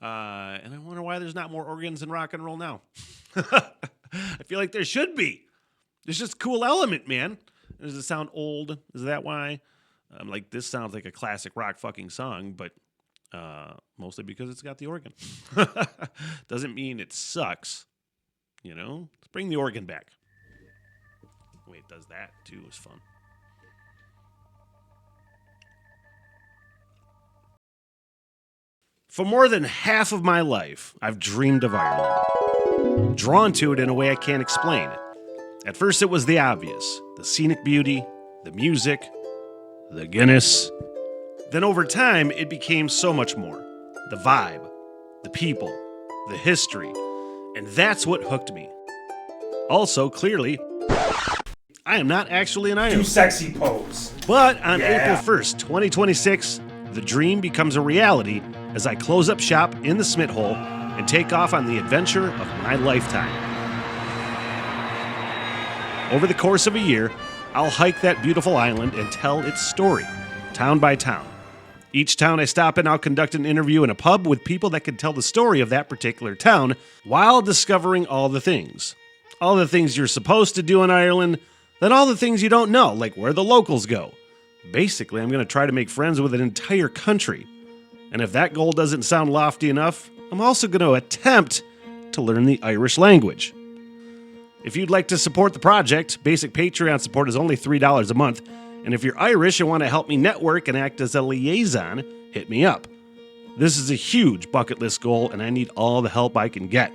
And I wonder why there's not more organs in rock and roll now. I feel like there should be. There's just a cool element, man. Does it sound old? Is that why? Like, this sounds like a classic rock fucking song, but mostly because it's got the organ. Doesn't mean it sucks. You know? Let's bring the organ back. Wait, it does that too. It's fun. For more than half of my life, I've dreamed of Ireland. Drawn to it in a way I can't explain. At first, it was the obvious. The scenic beauty, the music, the Guinness. Then over time, it became so much more. The vibe, the people, the history. And that's what hooked me. Also, clearly, I am not actually in Ireland. Too sexy pose. But on April 1st, 2026, the dream becomes a reality as I close up shop in the Smith hole and take off on the adventure of my lifetime. Over the course of a year, I'll hike that beautiful island and tell its story, town by town. Each town I stop in, I'll conduct an interview in a pub with people that can tell the story of that particular town while discovering all the things. All the things you're supposed to do in Ireland, then all the things you don't know, like where the locals go. Basically, I'm going to try to make friends with an entire country. And if that goal doesn't sound lofty enough, I'm also going to attempt to learn the Irish language. If you'd like to support the project, basic Patreon support is only $3 a month. And if you're Irish and want to help me network and act as a liaison, hit me up. This is a huge bucket list goal, and I need all the help I can get.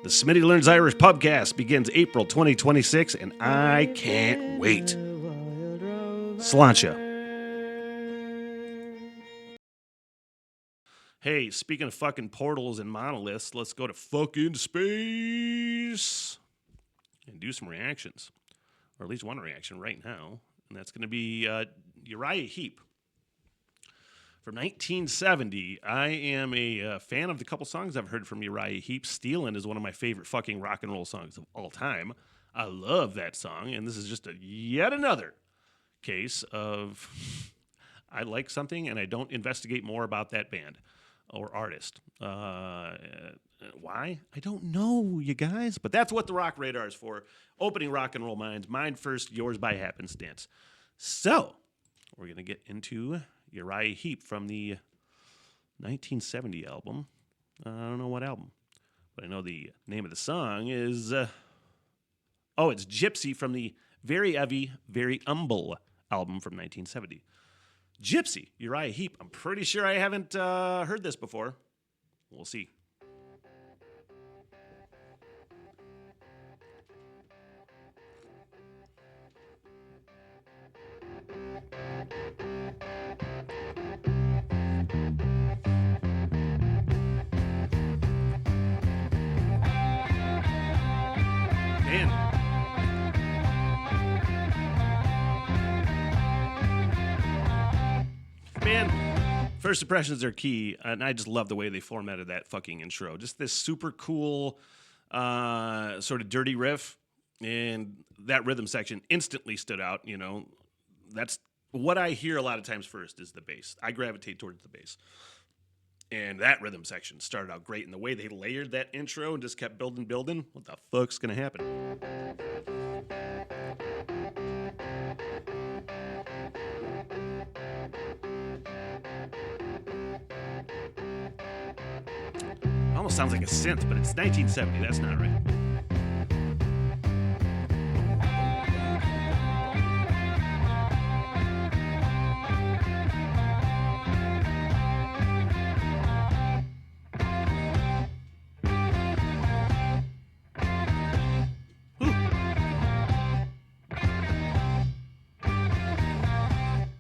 The Smitty Learns Irish Pubcast begins April 2026, and I can't wait. Sláinte. Hey, speaking of fucking portals and monoliths, let's go to fucking space and do some reactions. Or at least one reaction right now. And that's going to be Uriah Heep. From 1970, I am a fan of the couple songs I've heard from Uriah Heep. Stealin' is one of my favorite fucking rock and roll songs of all time. I love that song, and this is just yet another case of I like something and I don't investigate more about that band or artist. Why? I don't know, you guys. But that's what the Rock Radar is for. Opening rock and roll minds. Mine first, yours by happenstance. So, we're going to get into Uriah Heep from the 1970 album. I don't know what album, but I know the name of the song is... it's Gypsy from the Very Heavy, Very Humble album from 1970. Gypsy, Uriah Heep. I'm pretty sure I haven't heard this before. We'll see. Man, first impressions are key, and I just love the way they formatted that fucking intro. Just this super cool, sort of dirty riff, and that rhythm section instantly stood out. You know, that's what I hear a lot of times first is the bass. I gravitate towards the bass. And that rhythm section started out great, and the way they layered that intro and just kept building, what the fuck's gonna happen? Almost sounds like a synth, but it's 1970. That's not right.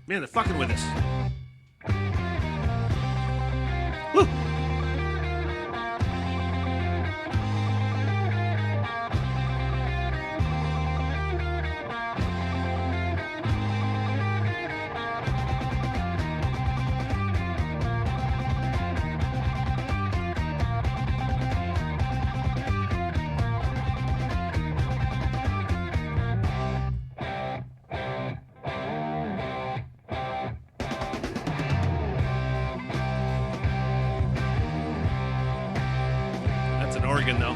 Man, they're fucking with us. Woo! organ, though.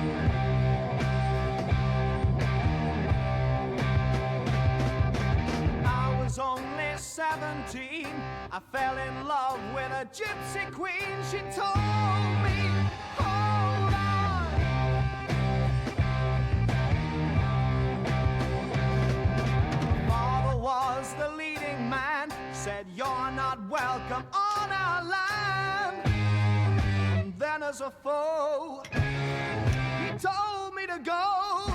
I was only 17. I fell in love with a gypsy queen. She told me, hold on. Father was the leading man, said you're not welcome on our land. And then as a foe, he told me to go.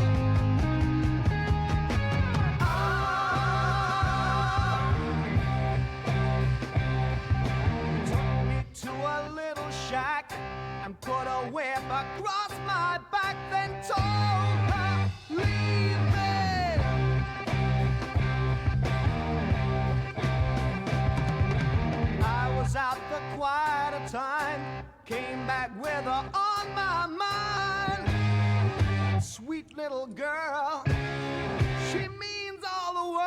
To a little shack and put a whip across my back, then told her, leave me. I was out for quite a time, came back with her on my mind. Sweet little girl, she means all the world.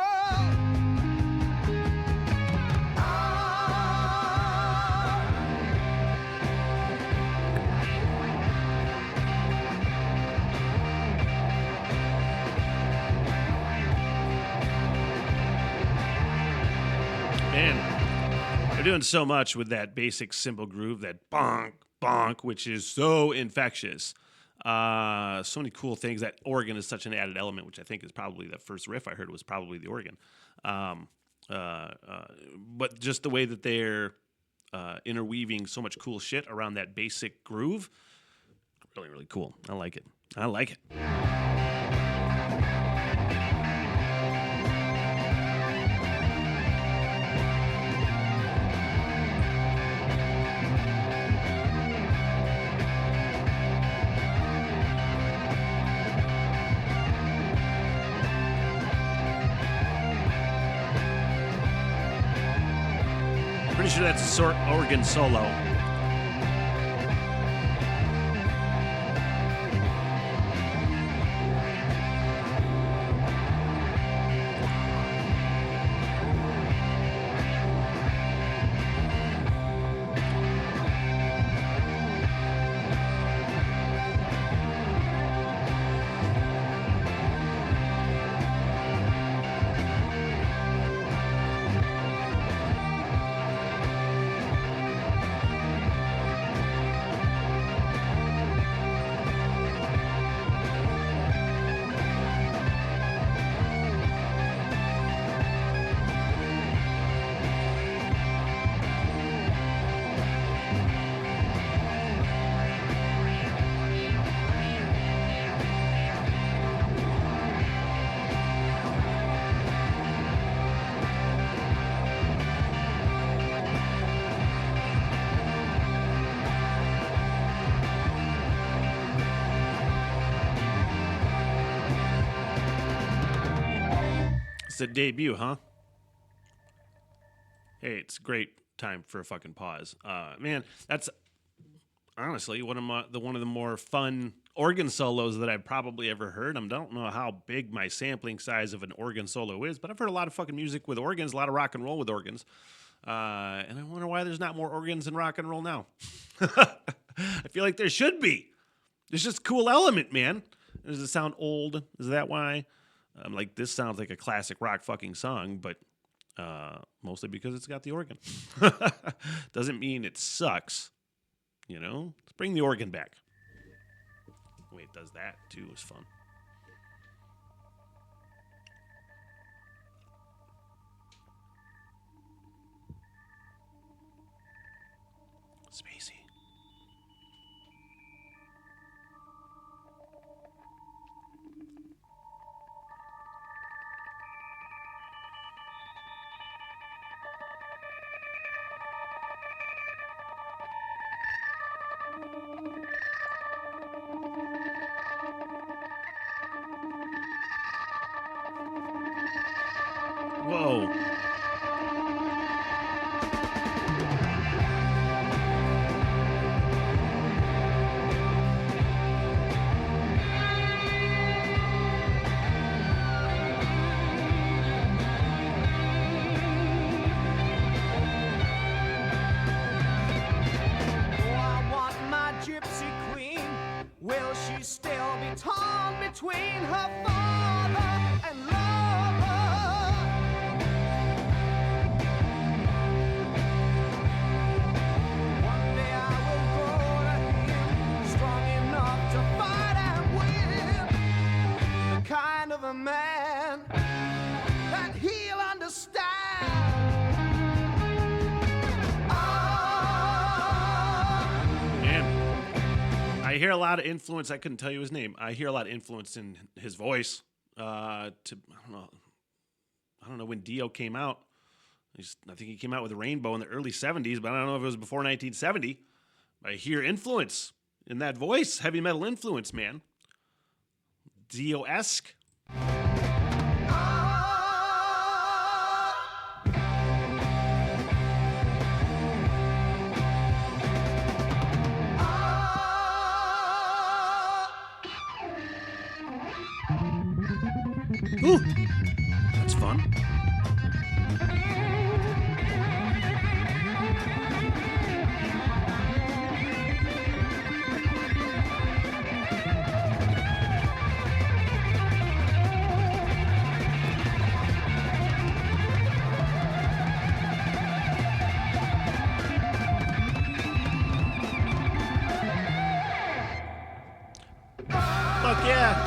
Man, they're doing so much with that basic simple groove, that bonk, bonk, which is so infectious. So many cool things. That organ is such an added element, which I think is probably the first riff I heard was probably the organ. But just the way that they're interweaving so much cool shit around that basic groove, really, really cool. I like it. I like it. Pretty sure that's a organ solo. It's a debut, huh? Hey, it's a great time for a fucking pause. Man, that's honestly one of the more fun organ solos that I've probably ever heard. I don't know how big my sampling size of an organ solo is, but I've heard a lot of fucking music with organs, a lot of rock and roll with organs. And I wonder why there's not more organs in rock and roll now. I feel like there should be. There's just a cool element, man. Does it sound old? Is that why? Like, this sounds like a classic rock fucking song, but mostly because it's got the organ. Doesn't mean it sucks, you know? Let's bring the organ back. Wait, it does that too. It's fun. Spacey. Whoa. Oh, I want my gypsy queen. Will she torn between her father and lover. One day I will go to him, strong enough to fight and win. The kind of a man that he'll understand. I hear a lot of influence. I couldn't tell you his name. I hear a lot of influence in his voice. I don't know when Dio came out. I think he came out with Rainbow in the early 70s, but I don't know if it was before 1970. I hear influence in that voice, heavy metal influence, man. Dio-esque. Ooh, that's fun. Fuck yeah.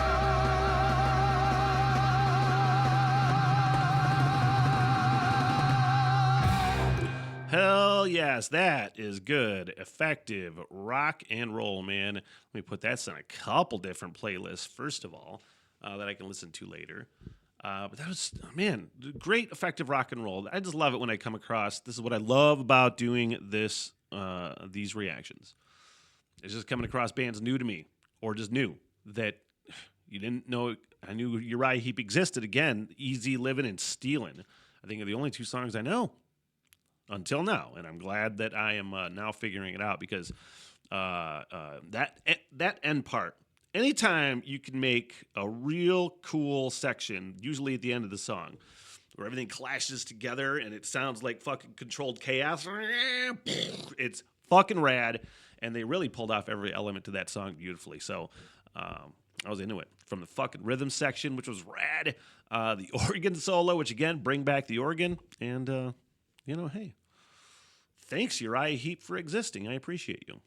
Hell yes, that is good, effective rock and roll, man. Let me put that on a couple different playlists, first of all, that I can listen to later. But that was, man, great, effective rock and roll. I just love it when I come across. This is what I love about doing this, these reactions. It's just coming across bands new to me, or just new, that you didn't know. I knew Uriah Heep existed. Again, Easy Living and Stealing. I think are the only two songs I know until now, and I'm glad that I am now figuring it out, because that end part, anytime you can make a real cool section, usually at the end of the song, where everything clashes together and it sounds like fucking controlled chaos, it's fucking rad, and they really pulled off every element to that song beautifully. So I was into it. From the fucking rhythm section, which was rad, the organ solo, which again, bring back the organ, and hey, thanks Uriah Heep for existing. I appreciate you.